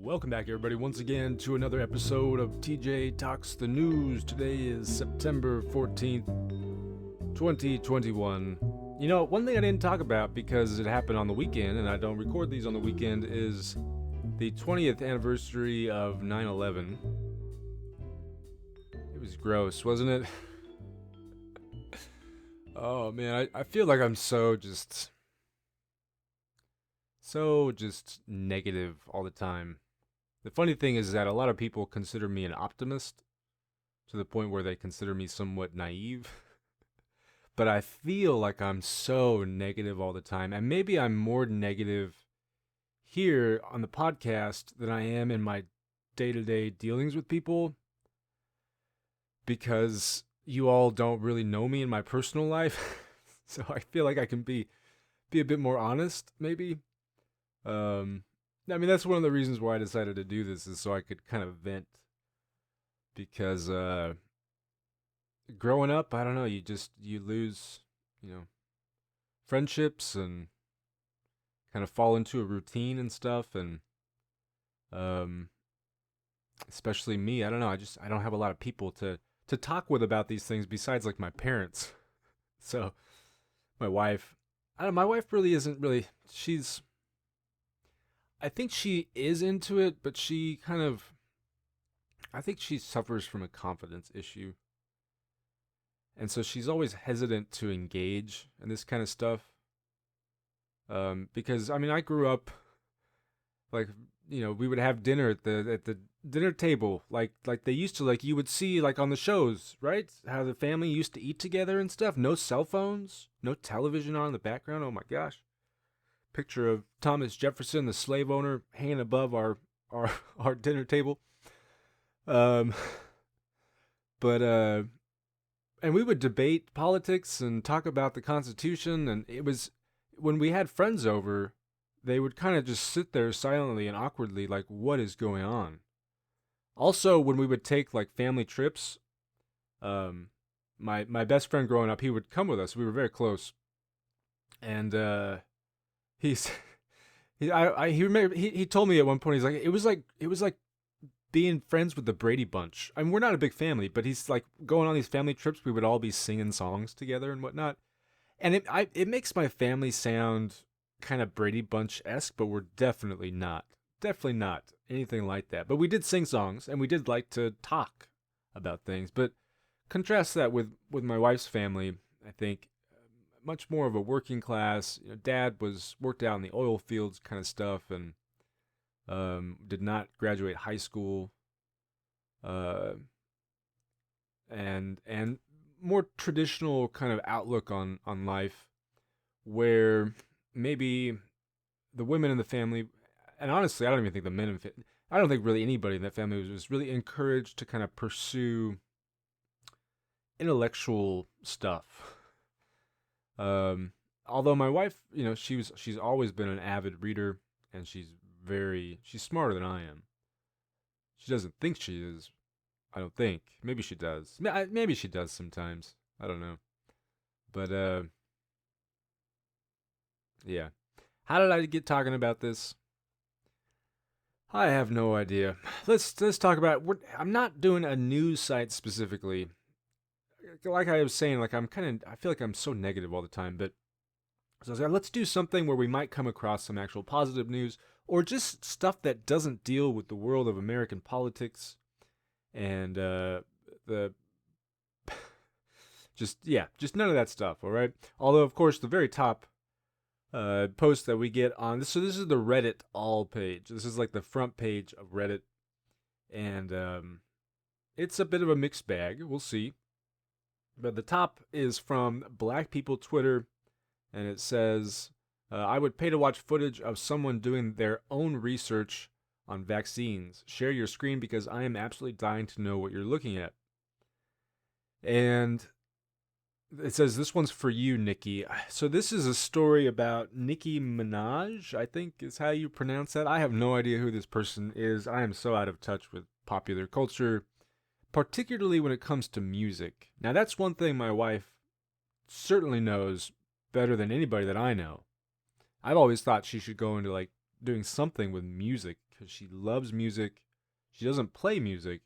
Welcome back, everybody, once again to another episode of TJ Talks the News. Today is September 14th, 2021. You know, one thing I didn't talk about because it happened on the weekend, and I don't record these on the weekend, is the 20th anniversary of 9/11. It was gross, wasn't it? Oh, man, I feel like I'm so just negative all the time. The funny thing is that a lot of people consider me an optimist to the point where they consider me somewhat naive. But I feel like I'm so negative all the time. And maybe I'm more negative here on the podcast than I am in my day-to-day dealings with people, because you all don't really know me in my personal life. So I feel like I can be a bit more honest, maybe. I mean, that's one of the reasons why I decided to do this, is so I could kind of vent. Because growing up, I don't know, you lose, friendships and kind of fall into a routine and stuff. And especially me, I don't know, I don't have a lot of people to talk with about these things besides like my parents. So my wife, my wife really isn't really, I think she is into it, but I think she suffers from a confidence issue. And so she's always hesitant to engage in this kind of stuff. Because, I mean, I grew up, like, we would have dinner at the dinner table, like they used to, like you would see, like on the shows, right? How the family used to eat together and stuff. No cell phones, no television on in the background. Oh my gosh. Picture of Thomas Jefferson, the slave owner, hanging above our dinner table. But and we would debate politics and talk about the Constitution, and it was, when we had friends over, they would kind of just sit there silently and awkwardly, like, what is going on? Also, when we would take like family trips, my best friend growing up, he would come with us. We were very close, and he told me at one point, he's like, it was like being friends with the Brady Bunch. I mean, we're not a big family, but he's like, going on these family trips, we would all be singing songs together and whatnot. And it makes my family sound kind of Brady Bunch-esque, but we're definitely not anything like that. But we did sing songs, and we did like to talk about things. But contrast that with my wife's family, I think, much more of a working class. Dad worked out in the oil fields kind of stuff, and did not graduate high school, and more traditional kind of outlook on life, where maybe the women in the family, and honestly, I don't even think the men I don't think really anybody in that family was really encouraged to kind of pursue intellectual stuff. Although my wife, she's always been an avid reader, and she's smarter than I am. She doesn't think she is. I don't think. Maybe she does. Maybe she does sometimes. I don't know. But, yeah. How did I get talking about this? I have no idea. Let's talk about, I'm not doing a news site specifically. Like I was saying, like I feel like I'm so negative all the time, but so I was like, let's do something where we might come across some actual positive news, or just stuff that doesn't deal with the world of American politics and just none of that stuff. All right. Although, of course, the very top post that we get on this. So this is the Reddit all page. This is like the front page of Reddit, and it's a bit of a mixed bag. We'll see. But the top is from Black People Twitter, and it says, I would pay to watch footage of someone doing their own research on vaccines. Share your screen because I am absolutely dying to know what you're looking at. And it says, this one's for you, Nicki. So this is a story about Nicki Minaj, I think is how you pronounce that. I have no idea who this person is. I am so out of touch with popular culture, particularly when it comes to music. Now, that's one thing my wife certainly knows better than anybody that I know. I've always thought she should go into like doing something with music, because she loves music. She doesn't play music,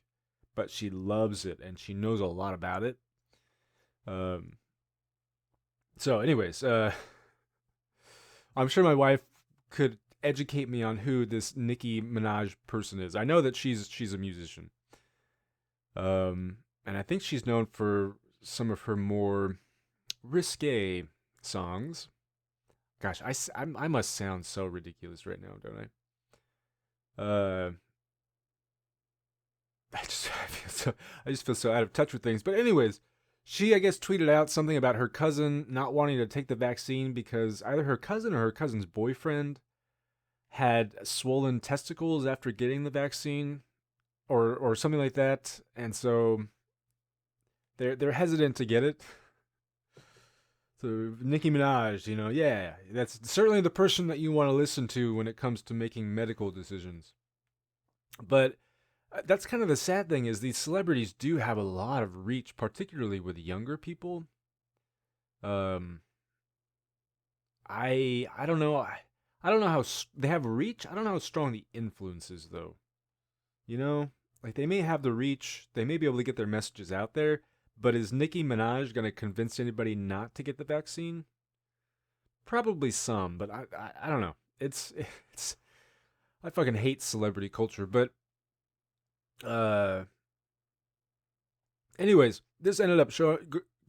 but she loves it and she knows a lot about it. Um, so, anyways, I'm sure my wife could educate me on who this Nicki Minaj person is. I know that she's a musician. And I think she's known for some of her more risque songs. Gosh, I must sound so ridiculous right now, don't I? I just feel so out of touch with things. But anyways, she I guess tweeted out something about her cousin not wanting to take the vaccine because either her cousin or her cousin's boyfriend had swollen testicles after getting the vaccine or something like that, and so they're hesitant to get it. So Nicki Minaj, yeah, that's certainly the person that you want to listen to when it comes to making medical decisions. But that's kind of the sad thing is these celebrities do have a lot of reach, particularly with younger people. Um, I don't know. I don't know how they have reach. I don't know how strong the influence is though. You know, like they may have the reach, they may be able to get their messages out there, but is Nicki Minaj going to convince anybody not to get the vaccine? Probably some, but I don't know. It's I fucking hate celebrity culture, but uh anyways, this ended up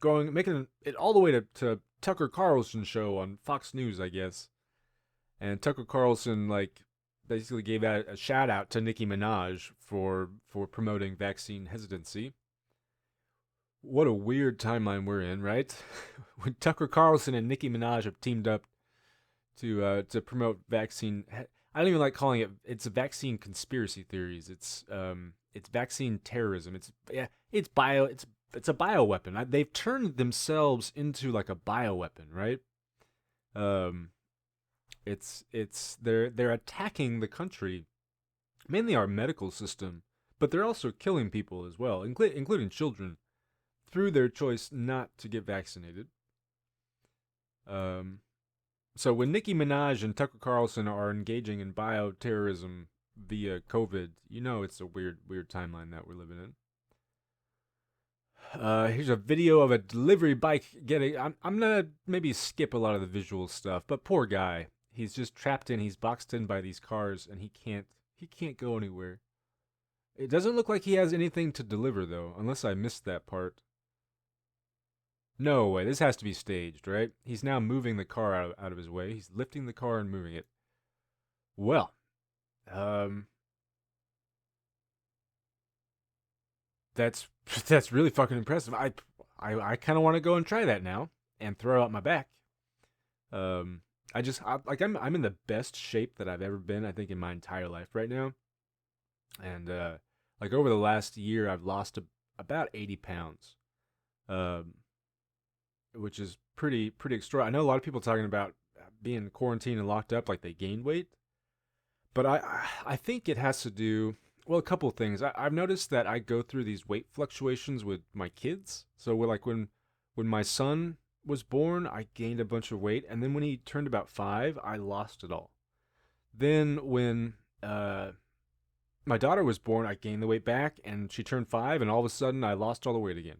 going making it all the way to Tucker Carlson's show on Fox News, I guess. And Tucker Carlson like basically gave out a shout out to Nicki Minaj for promoting vaccine hesitancy. What a weird timeline we're in, right? When Tucker Carlson and Nicki Minaj have teamed up to promote vaccine. I don't even like calling it. It's a vaccine conspiracy theories. It's vaccine terrorism. It's a bioweapon. They've turned themselves into like a bioweapon, right? Um, they're attacking the country, mainly our medical system, but they're also killing people as well, including children, through their choice not to get vaccinated. Um, so when Nicki Minaj and Tucker Carlson are engaging in bioterrorism via COVID, it's a weird timeline that we're living in. Here's a video of a delivery bike getting. I'm gonna maybe skip a lot of the visual stuff, but poor guy, he's just trapped in. He's boxed in by these cars, and he can't go anywhere. It doesn't look like he has anything to deliver though, unless I missed that part. No way, this has to be staged, right? He's now moving the car out of his way. He's lifting the car and moving it. Well, um, that's that's really fucking impressive. I kind of want to go and try that now and throw out my back. Um, I'm in the best shape that I've ever been. I think in my entire life right now, and like over the last year, I've lost about 80 pounds. Um, which is pretty extraordinary. I know a lot of people talking about being quarantined and locked up, like they gained weight, but I think it has to do well a couple of things. I've noticed that I go through these weight fluctuations with my kids. So like when my son was born, I gained a bunch of weight, and then when he turned about 5, I lost it all. Then when my daughter was born, I gained the weight back, and she turned 5, and all of a sudden I lost all the weight again.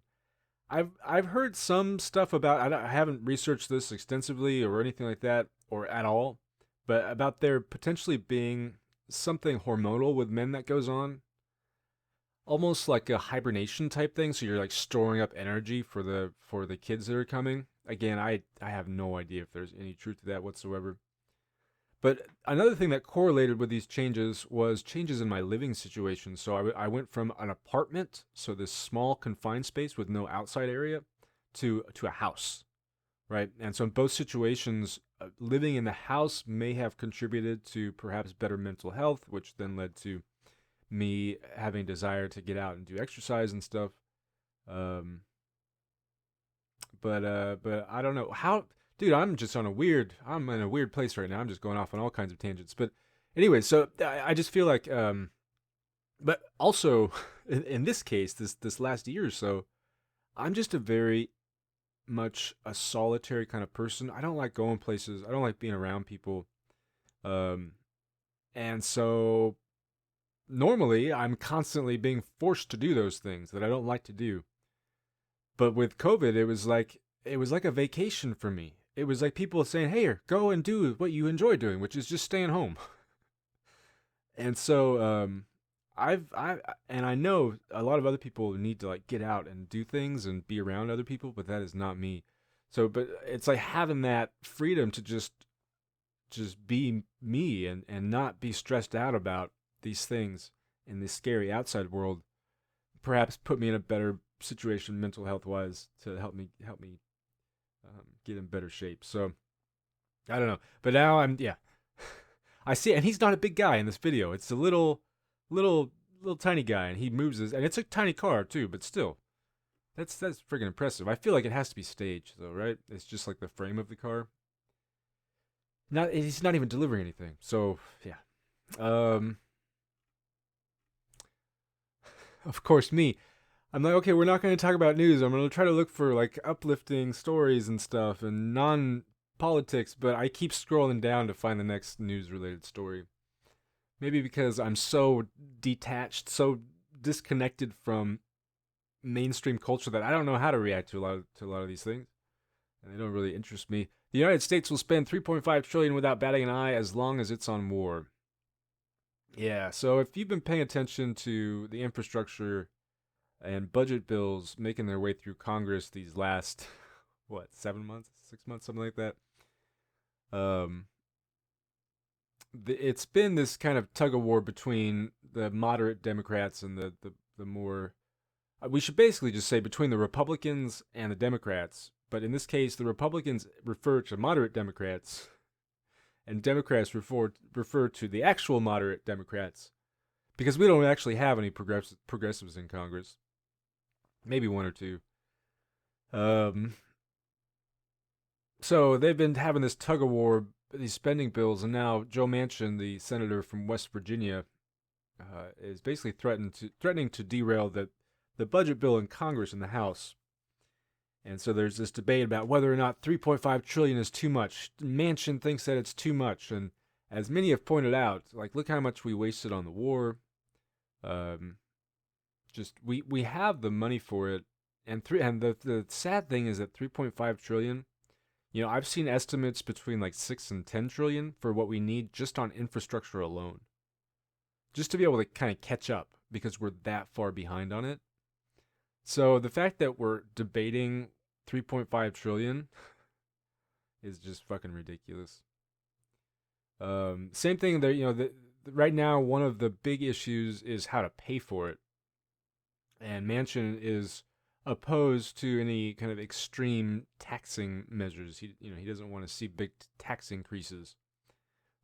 I've heard some stuff about. I haven't researched this extensively or anything like that or at all, but about there potentially being something hormonal with men that goes on, almost like a hibernation type thing. So you're like storing up energy for the kids that are coming. Again, I have no idea if there's any truth to that whatsoever. But another thing that correlated with these changes was changes in my living situation. So I went from an apartment, so this small confined space with no outside area, to a house, right? And so in both situations, living in the house may have contributed to perhaps better mental health, which then led to me having a desire to get out and do exercise and stuff. Um, but I don't know how, dude. I'm in a weird place right now. I'm just going off on all kinds of tangents. But anyway, so I just feel like, but also in this case, this last year or so, I'm just a very much a solitary kind of person. I don't like going places. I don't like being around people. Um, and so normally I'm constantly being forced to do those things that I don't like to do. But with COVID, it was like a vacation for me. It was like people saying, "Hey, go and do what you enjoy doing, which is just staying home." And so I know a lot of other people need to like get out and do things and be around other people, but that is not me. So, but it's like having that freedom to just be me and not be stressed out about these things in this scary outside world. Perhaps put me in a better situation mental health wise to help me get in better shape. So I don't know, but now I'm yeah. I see, and he's not a big guy in this video. It's a little, little tiny guy, and he moves his, and it's a tiny car too. But still, that's freaking impressive. I feel like it has to be staged though, right? It's just like the frame of the car. Not he's not even delivering anything. So yeah. Um, of course, me. I'm like, okay, we're not going to talk about news. I'm going to try to look for like uplifting stories and stuff and non politics, but I keep scrolling down to find the next news related story. Maybe because I'm so detached, so disconnected from mainstream culture that I don't know how to react to a lot of these things, and they don't really interest me. The United States will spend 3.5 trillion without batting an eye as long as it's on war. Yeah, so if you've been paying attention to the infrastructure and budget bills making their way through Congress these last what 7 months, 6 months, something like that. Um, it's been this kind of tug of war between the moderate Democrats and the more. We should basically just say between the Republicans and the Democrats. But in this case, the Republicans refer to moderate Democrats, and Democrats refer to the actual moderate Democrats because we don't actually have any progressives in Congress. Maybe one or two. Um, so they've been having this tug of war, these spending bills, and now Joe Manchin, the senator from West Virginia, is basically threatening to derail the budget bill in Congress in the House. And so there's this debate about whether or not 3.5 trillion is too much. Manchin thinks that it's too much, and as many have pointed out, like look how much we wasted on the war. Um, just we have the money for it, and the sad thing is that 3.5 trillion. I've seen estimates between like 6 and 10 trillion for what we need just on infrastructure alone, just to be able to kind of catch up because we're that far behind on it. So the fact that we're debating 3.5 trillion is just fucking ridiculous. Same thing there, right now one of the big issues is how to pay for it. And Manchin is opposed to any kind of extreme taxing measures. He doesn't want to see big tax increases.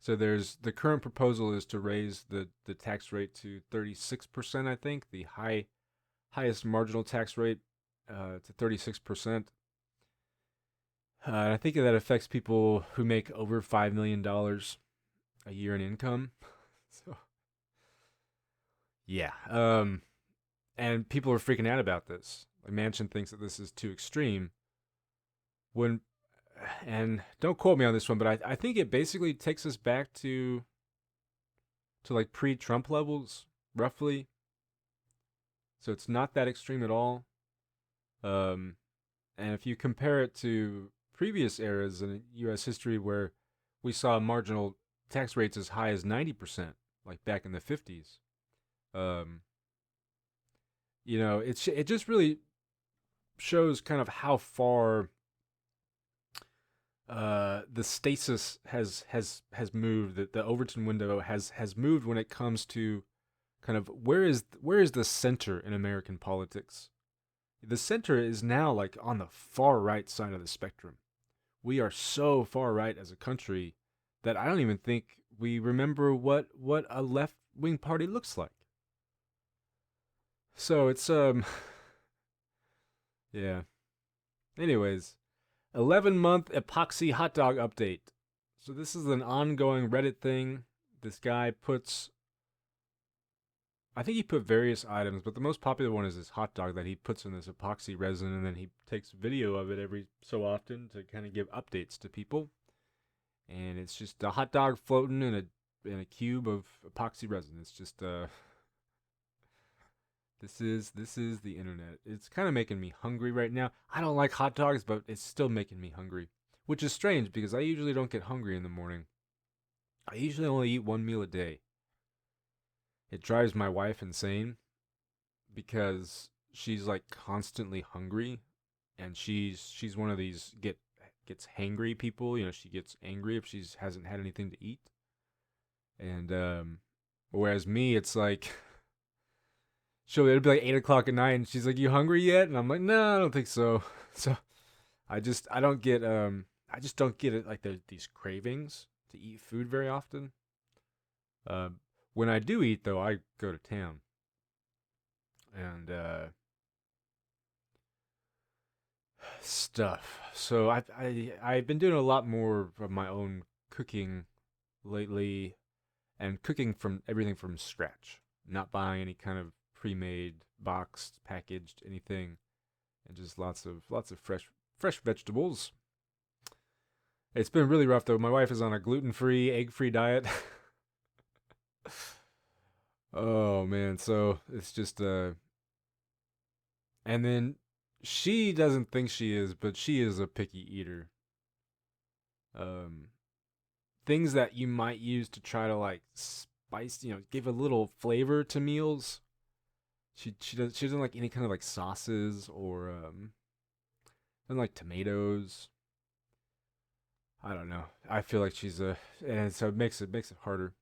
So there's the current proposal is to raise the tax rate to 36%, I think, the highest marginal tax rate to 36%. I think that affects people who make over $5 million a year in income. So yeah, and people are freaking out about this. Like Manchin thinks that this is too extreme. When, and don't quote me on this one, but I think it basically takes us back to like pre-Trump levels, roughly. So it's not that extreme at all. Um, and if you compare it to previous eras in U.S. history where we saw marginal tax rates as high as 90%, like back in the 50s, um, it just really shows kind of how far the stasis has moved. That the Overton window has moved when it comes to kind of where is the center in American politics. The center is now like on the far right side of the spectrum. We are so far right as a country that I don't even think we remember what a left wing party looks like. So it's yeah. Anyways, 11-month epoxy hot dog update. So this is an ongoing Reddit thing. This guy puts, I think he put various items, but the most popular one is this hot dog that he puts in this epoxy resin, and then he takes video of it every so often to kind of give updates to people. And it's just a hot dog floating in a cube of epoxy resin. It's just This is the internet. It's kind of making me hungry right now. I don't like hot dogs, but it's still making me hungry, which is strange because I usually don't get hungry in the morning. I usually only eat one meal a day. It drives my wife insane because she's like constantly hungry, and she's one of these gets hangry people. She gets angry if she's hasn't had anything to eat. And whereas me, it's like it'll be like 8 o'clock at night, and she's like, "You hungry yet?" And I'm like, "No, I don't think so." So I don't get I just don't get it like these cravings to eat food very often. Um, when I do eat though, I go to town, and stuff. So I've been doing a lot more of my own cooking lately, and cooking from everything from scratch, not buying any kind of pre-made, boxed, packaged anything, and just lots of fresh vegetables. It's been really rough though. My wife is on a gluten-free, egg-free diet. Oh man, so it's just and then she doesn't think she is, but she is a picky eater. Um Things that you might use to try to like spice, give a little flavor to meals. She doesn't like any kind of like sauces or doesn't like tomatoes. I don't know. I feel like she's a and so it makes it harder.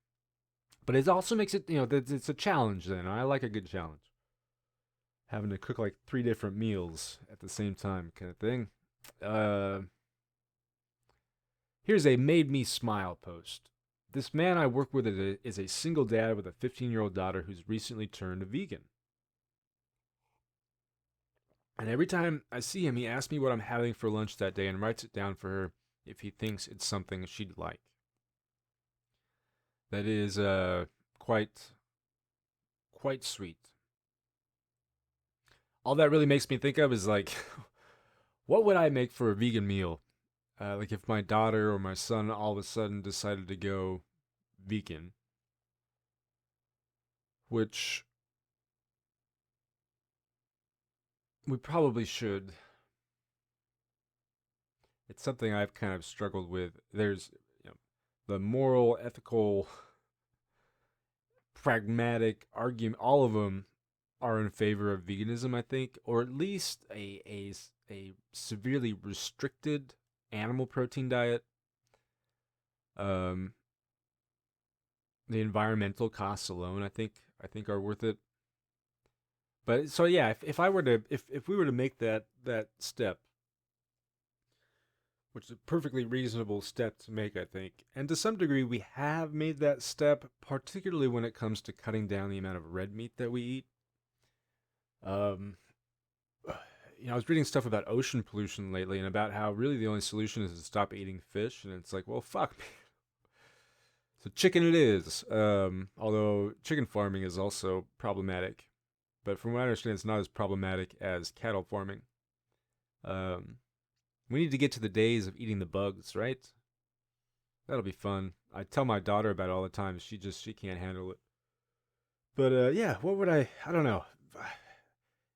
But it also makes it, it's a challenge then. I like a good challenge. Having to cook like three different meals at the same time kind of thing. Uh Here's a made me smile post. This man I work with is a single dad with a 15-year-old daughter who's recently turned vegan. And every time I see him, he asks me what I'm having for lunch that day and writes it down for her if he thinks it's something she'd like. That is quite quite sweet. All that really makes me think of is like, what would I make for a vegan meal? Like if my daughter or my son all of a sudden decided to go vegan, which we probably should. It's something I've kind of struggled with. There's the moral, ethical, pragmatic argument. All of them are in favor of veganism, I think, or at least a severely restricted animal protein diet. Um, the environmental costs alone, I think are worth it. But so yeah, if I were to if we were to make that step, which is a perfectly reasonable step to make, I think. And to some degree, we have made that step, particularly when it comes to cutting down the amount of red meat that we eat. Um, I was reading stuff about ocean pollution lately and about how really the only solution is to stop eating fish. And it's like, well, fuck me. So chicken it is. Although chicken farming is also problematic. But from what I understand, it's not as problematic as cattle farming. Um, we need to get to the days of eating the bugs, right? That'll be fun. I tell my daughter about it all the time. She can't handle it. But yeah, what would I don't know.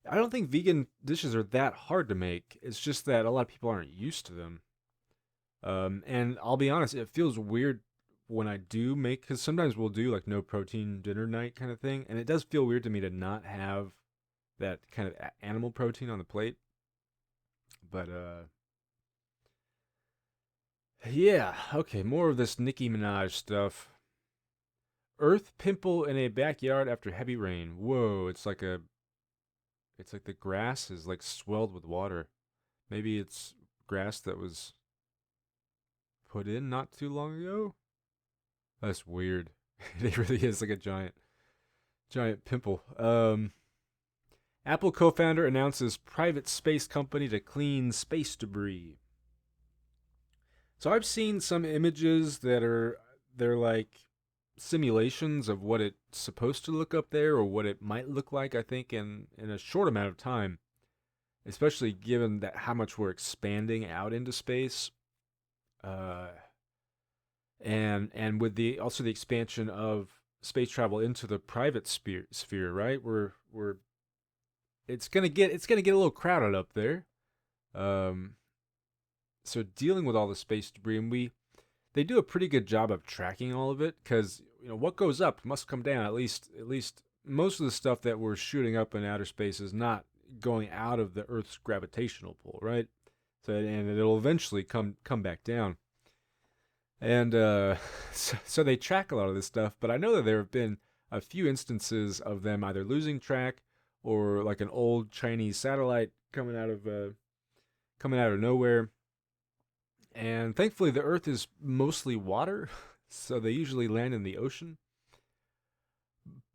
I don't think vegan dishes are that hard to make. It's just that a lot of people aren't used to them. And I'll be honest, it feels weird when I do make, because sometimes we'll do like no protein dinner night kind of thing, and it does feel weird to me to not have that kind of animal protein on the plate. But yeah, okay, more of this Nicki Minaj stuff. Earth pimple in a backyard after heavy rain. Whoa, it's like the grass is like swelled with water. Maybe it's grass that was put in not too long ago. That's weird. It really is like a giant pimple. Apple co-founder announces private space company to clean space debris. So I've seen some images they're like simulations of what it's supposed to look up there or what it might look like, I think in a short amount of time, especially given that how much we're expanding out into space. Uh and with the also the expansion of space travel into the private sphere, right? We're it's gonna get a little crowded up there. Um, so dealing with all the space debris, and they do a pretty good job of tracking all of it because what goes up must come down. At least most of the stuff that we're shooting up in outer space is not going out of the Earth's gravitational pull, right? So and it'll eventually come back down. And so they track a lot of this stuff, but I know that there have been a few instances of them either losing track or like an old Chinese satellite coming out of nowhere. And thankfully, the Earth is mostly water, so they usually land in the ocean.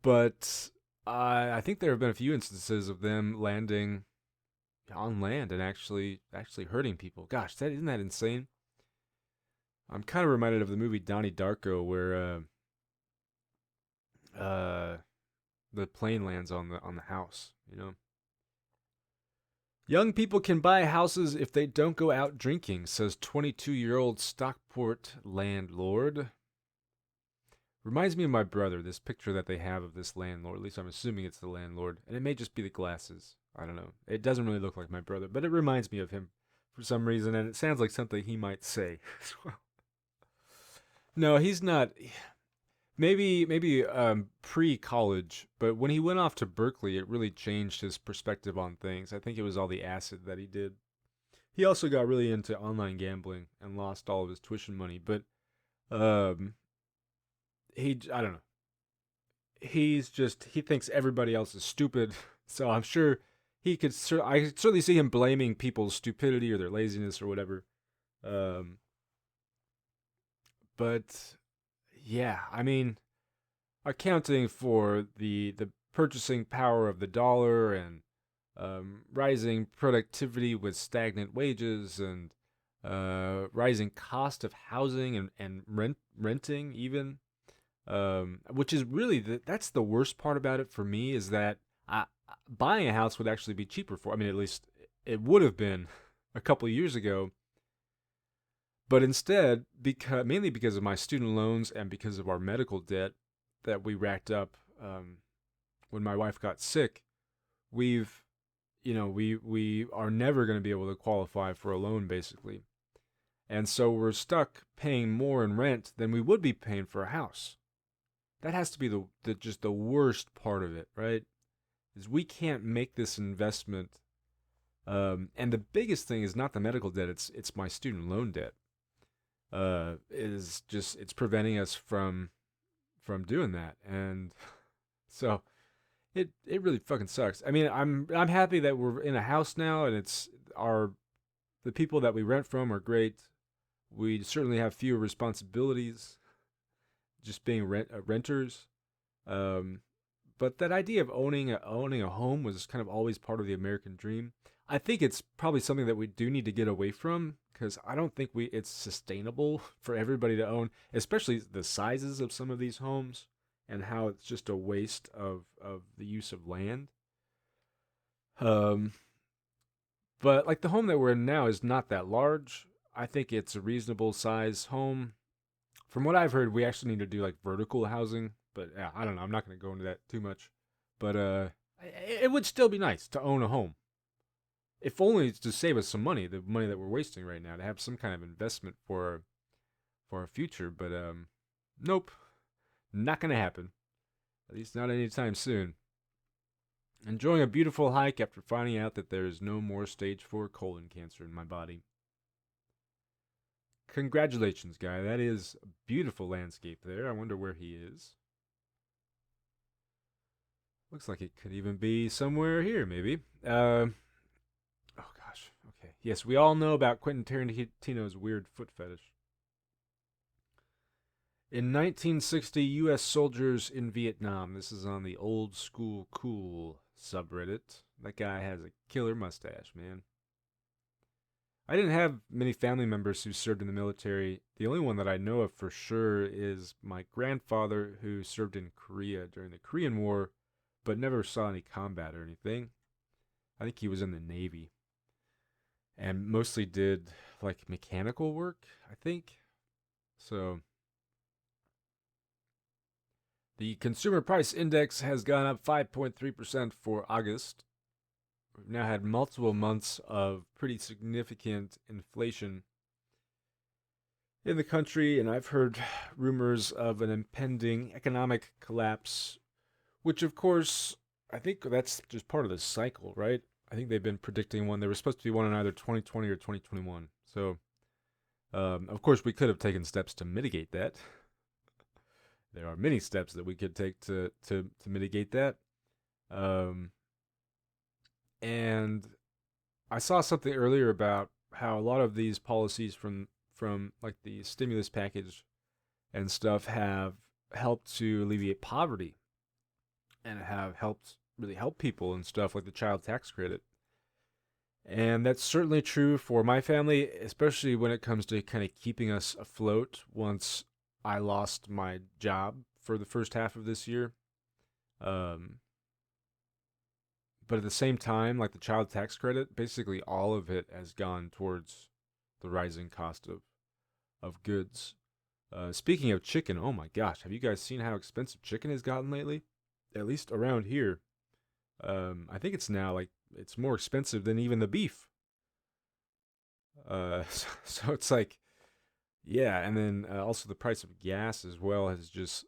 But I think there have been a few instances of them landing on land and actually hurting people. Gosh, that isn't that insane? I'm kind of reminded of the movie Donnie Darko, where uh, the plane lands on the house. Young people can buy houses if they don't go out drinking, says 22-year-old Stockport landlord. Reminds me of my brother, this picture that they have of this landlord. At least I'm assuming it's the landlord. And it may just be the glasses. I don't know. It doesn't really look like my brother, but it reminds me of him for some reason, and it sounds like something he might say as well. No, he's not. Maybe pre-college, but when he went off to Berkeley, it really changed his perspective on things. I think it was all the acid that he did. He also got really into online gambling and lost all of his tuition money, but um I don't know. He thinks everybody else is stupid. So I'm sure I could certainly see him blaming people's stupidity or their laziness or whatever. Um but yeah, I mean, accounting for the purchasing power of the dollar and rising productivity with stagnant wages and rising cost of housing and renting even, which is really that's the worst part about it for me is that buying a house would actually be cheaper for. I mean, at least it would have been a couple of years ago. But instead, mainly because of my student loans and because of our medical debt that we racked up when my wife got sick, we've we are never going to be able to qualify for a loan basically. And so we're stuck paying more in rent than we would be paying for a house. That has to be the just the worst part of it, right? Is we can't make this investment. And the biggest thing is not the medical debt; it's my student loan debt. Is just it's preventing us from doing that, and so it really fucking sucks. I mean, I'm happy that we're in a house now, and it's our the people that we rent from are great. We certainly have fewer responsibilities, just being renters. Um, but that idea of owning a home was kind of always part of the American dream. I think it's probably something that we do need to get away from because I don't think we it's sustainable for everybody to own, especially the sizes of some of these homes and how it's just a waste of the use of land. Um, but like the home that we're in now is not that large. I think it's a reasonable size home. From what I've heard, we actually need to do like vertical housing, but yeah, I don't know. I'm not going to go into that too much. But it would still be nice to own a home, if only to save us some money, the money that we're wasting right now, to have some kind of investment for our future. But nope, not going to happen. At least not anytime soon. Enjoying a beautiful hike after finding out that there is no more stage 4 colon cancer in my body. Congratulations, guy. That is a beautiful landscape there. I wonder where he is. Looks like it could even be somewhere here, maybe. Oh gosh. Okay. Yes, we all know about Quentin Tarantino's weird foot fetish. In 1960, U.S. soldiers in Vietnam. This is on the Old School Cool subreddit. That guy has a killer mustache, man. I didn't have many family members who served in the military. The only one that I know of for sure is my grandfather, who served in Korea during the Korean War, but never saw any combat or anything. I think he was in the Navy and mostly did like mechanical work, I think. So the consumer price index has gone up 5.3% for August. We've now had multiple months of pretty significant inflation in the country, and I've heard rumors of an impending economic collapse, which, of course, I think that's just part of the cycle, right? I think they've been predicting one. There was supposed to be one in either 2020 or 2021. So, of course, we could have taken steps to mitigate that. There are many steps that we could take to mitigate that. Um, and I saw something earlier about how a lot of these policies from like the stimulus package and stuff have helped to alleviate poverty and have helped really help people and stuff like the child tax credit. And that's certainly true for my family, especially when it comes to kind of keeping us afloat once I lost my job for the first half of this year. Um, but at the same time, like the child tax credit, basically all of it has gone towards the rising cost of goods. Speaking of chicken, oh my gosh, have you guys seen how expensive chicken has gotten lately? At least around here. I think it's now like it's more expensive than even the beef. So it's like, yeah, and then also the price of gas as well has just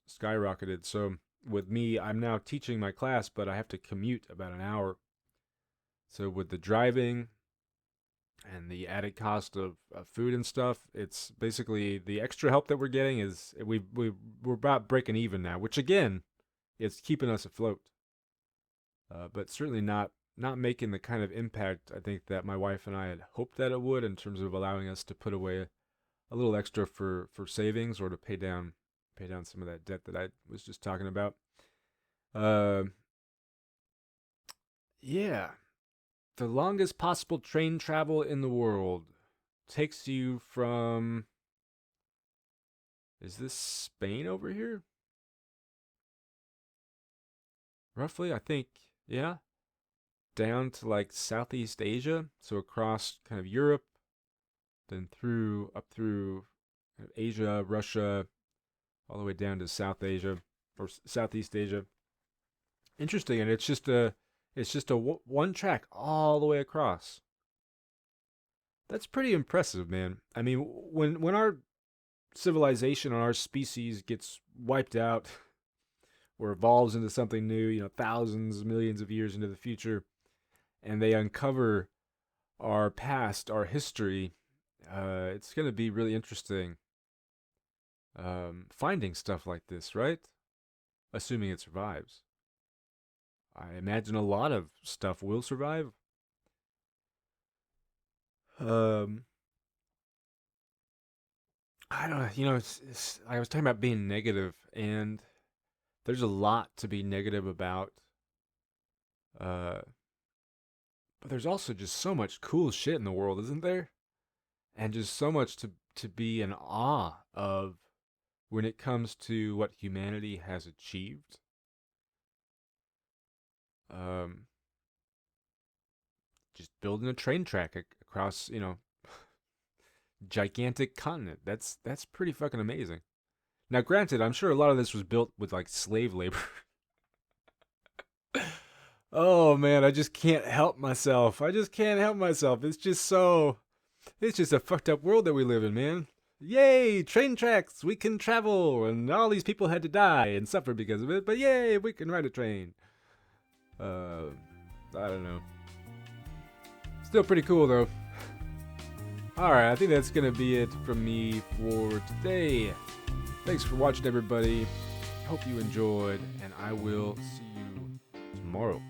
skyrocketed. So with me, I'm now teaching my class, but I have to commute about an hour. So with the driving and the added cost of food and stuff, it's basically the extra help that we're getting is we're about breaking even now, which again, it's keeping us afloat. But certainly not making the kind of impact I think that my wife and I had hoped that it would in terms of allowing us to put away a little extra for savings or to pay down some of that debt that I was just talking about. Uh, yeah, the longest possible train travel in the world takes you from, is this Spain over here? Roughly, I think, yeah, down to like Southeast Asia, so across kind of Europe, then through up through kind of Asia, Russia, all the way down to South Asia or Southeast Asia. Interesting, and it's just a one track all the way across. That's pretty impressive, man. I mean, when our civilization or our species gets wiped out or evolves into something new, thousands, millions of years into the future, and they uncover our past, our history, it's going to be really interesting finding stuff like this, right? Assuming it survives. I imagine a lot of stuff will survive. Um, I don't know. I was talking about being negative, and there's a lot to be negative about. Uh, but there's also just so much cool shit in the world, isn't there? And just so much to be in awe of when it comes to what humanity has achieved. Um, just building a train track across, gigantic continent. That's pretty fucking amazing. Now, granted, I'm sure a lot of this was built with like slave labor. Oh man, I just can't help myself. I just can't help myself. It's just a fucked up world that we live in, man. Yay, train tracks, we can travel, and all these people had to die and suffer because of it, but yay, we can ride a train. Uh, I don't know. Still pretty cool though. Alright, I think that's gonna be it from me for today. Thanks for watching, everybody. Hope you enjoyed, and I will see you tomorrow.